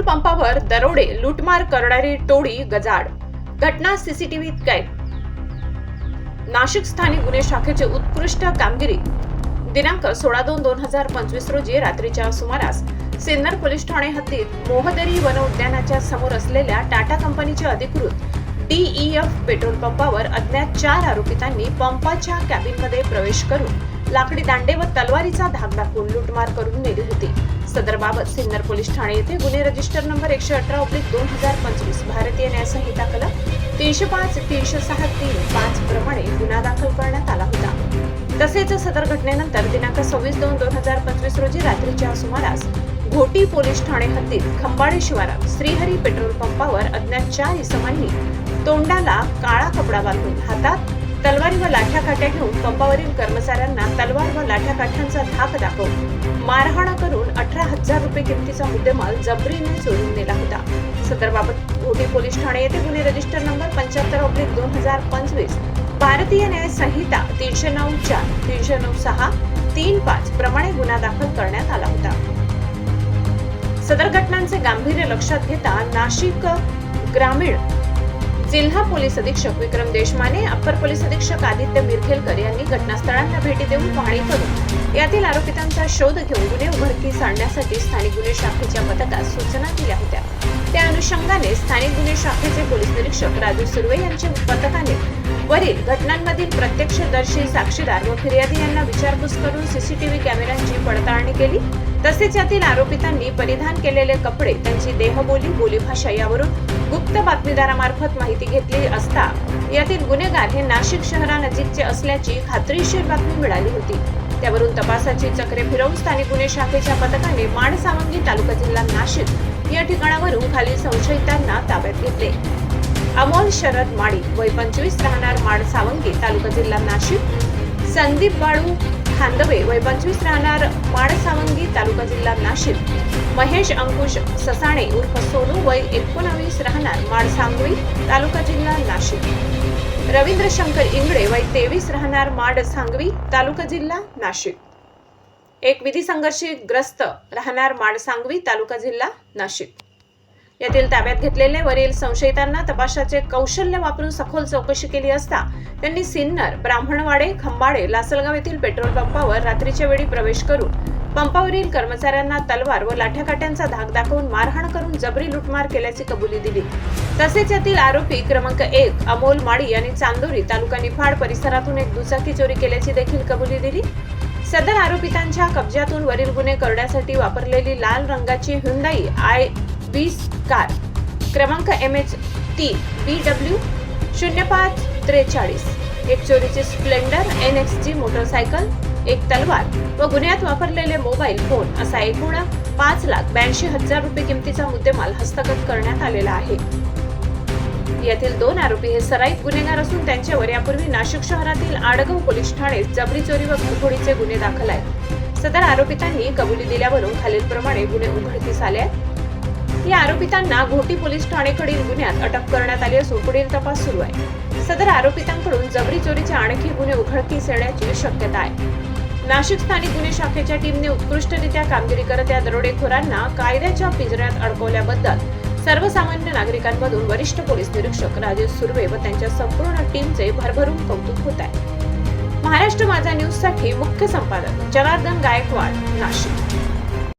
पंपावर दरोडे, लूटमार करणारी टोळी गजाआड. घटना सीसीटीव्हीत कैद. नाशिक स्थानिक गुन्हे शाखेचे उत्कृष्ट कामगिरी. दिनांक 16/2/2025 रोजी रात्रीच्या सुमारास सिन्नर पोलीस ठाणे हद्दीत मोहदरी वन उद्यानाच्या समोर असलेल्या टाटा कंपनीच्या अधिकृत DEF पेट्रोल पंपावर अज्ञात 4 आरोपितांनी पंपाच्या कॅबिनमध्ये प्रवेश करून लाकडी दांडे व तलवारीचा धाक दाखवून लूटमार करून नेली होती. सदर बाबत सिन्नर पोलीस ठाणे येथे गुन्हे रजिस्टर नंबर 118/2025 भारतीय न्याय संहिता कलम 305, 306, 3(5) प्रमाणे गुन्हा दाखल करण्यात आला होता. तसेच सदर घटनेनंतर दिनांक 26/2/2025 रोजी रात्रीच्या सुमारास घोटी पोलीस ठाणे हद्दीत खंबाळे शिवारात श्रीहरी पेट्रोल पंपावर अज्ञात 4 इसमांनी तोंडाला काळा कपडा बांधून हातात तलवारी व लाठ्या-काठ्या घेऊन पंपावरील कर्मचाऱ्यांना तलवार व लाठ्या-काठ्यांचा धाक दाखवून मारहाण करून 18,000 रुपये किमतीचा मुद्देमाल जबरीने चोरून नेला होता. सदर बाबत घोटी पोलीस ठाणे येथे गुन्हे रजिस्टर नंबर 75/2025 भारतीय न्याय संहिता 309(4), 309(6), 3(5) प्रमाणे गुन्हा दाखल करण्यात आला होता. सदर घटनांचे गांभीर्य लक्षात घेता नाशिक ग्रामीण जिल्हा पोलीस अधीक्षक विक्रम देशमाने, अप्पर पोलीस अधीक्षक आदित्य मिरखेलकर यांनी घटनास्थळांना भेटी देऊन पाहणी करून यातील आरोपितांचा शोध घेऊन गुन्हे उघडकीस आणण्यासाठी स्थानिक गुन्हे शाखेच्या पथकास सूचना दिल्या होत्या. त्या अनुषंगाने स्थानिक गुन्हे शाखेचे पोलीस निरीक्षक राजू सुर्वे यांच्या पथकाने वरील घटनांमधील प्रत्यक्षदर्शी, साक्षीदार व फिर्यादी यांना विचारपूस करून सीसीटीव्ही कॅमेऱ्यांची पडताळणी केली. तसेच यातील आरोपितांनी परिधान केलेले कपडे, त्यांची देहबोली, बोलीभाषा यावरून गुप्त बातमीदारामार्फत माहिती घेतली असता यातील गुन्हेगार हे नाशिक शहरानजीकचे असल्याची खात्रीशीर बातमी मिळाली होती. त्यावरून तपासाची चक्रे फिरवून स्थानिक गुन्हे शाखेच्या पथकाने माणसावंगी तालुका जिल्हा नाशिक या ठिकाणावरून खालील संशयितांना ताब्यात घेतले. अमोल शरद माडी, वय 25, राहणार माणसावंगी तालुका जिल्हा नाशिक. संदीप बाळू खांदवे, वय 25, राहणार माणसावंगी तालुका जिल्हा नाशिक. महेश अंकुश ससाणे उर्फ सोनू, वय 19, राहणार माडसांगवी तालुका जिल्हा नाशिक. रवींद्र शंकर इंगळे, वय 23, राहणार माडसांगवी तालुका जिल्हा नाशिक. एक विधी संघर्षग्रस्त, राहणार माडसांगवी तालुका जिल्हा नाशिक. यातील ताब्यात घेतलेले वरील संशयितांना तपासाचे कौशल्य वापरून सखोल चौकशी केली असता त्यांनी सिन्नर, ब्राह्मणवाडे, खंबाळे, लासलगाव येथील पेट्रोल पंपावर रात्रीच्या वेळी प्रवेश करून पंपावरील कर्मचाऱ्यांना तलवार व लाठ्याकाठ्यांचा धाक दाखवून मारहाण करून जबरी लूटमार केल्याची कबुली दिली. तसेच यातील आरोपी क्रमांक 1 अमोल माडी यांनी चांदोरी तालुका निफाड परिसरातून एक दुचाकी चोरी केल्याची देखील कबुली दिली. सदर आरोपितांच्या कब्जातून वरील गुन्हे करण्यासाठी वापरलेली लाल रंगाची ह्युंदाई i20 कार क्रमांक MH3 BW 0543, एक चोरीची स्प्लेंडर NXG मोटरसायकल, एक तलवार व गुन्ह्यात वापरलेले मोबाईल फोन असा एकूण 5,82,000 रुपये किमतीचा मुद्देमाल हस्तगत करण्यात आलेला आहे. यातील 2 आरोपी हे सराईत गुन्हेगार असून त्यांच्यावर यापूर्वी नाशिक शहरातील आडगाव पोलीस ठाण्यात जबरी चोरी व घरफोडीचे गुन्हे दाखल आहेत. सदर आरोपितांनी कबुली दिल्यावरून खालीलप्रमाणे गुन्हे उघडकीस आले आहेत. या आरोपितांना घोटी पोलीस ठाणेकडील गुन्ह्यात अटक करण्यात आली असून पुढील तपास सुरू आहे. सदर आरोपितांकडून जबरी चोरीचे आणखी गुन्हे उघडकीस येण्याची शक्यता आहे. नाशिक स्थानिक गुन्हे शाखेच्या टीमने उत्कृष्टरित्या कामगिरी करत या दरोडेखोरांना कायद्याच्या पिंजऱ्यात अडकवल्याबद्दल सर्वसामान्य नागरिकांमधून वरिष्ठ पोलीस निरीक्षक राजू सुर्वे व त्यांच्या संपूर्ण टीमचे भरभरून कौतुक होत आहे. महाराष्ट्र माझा न्यूज साठी मुख्य संपादक जनार्दन गायकवाड, नाशिक.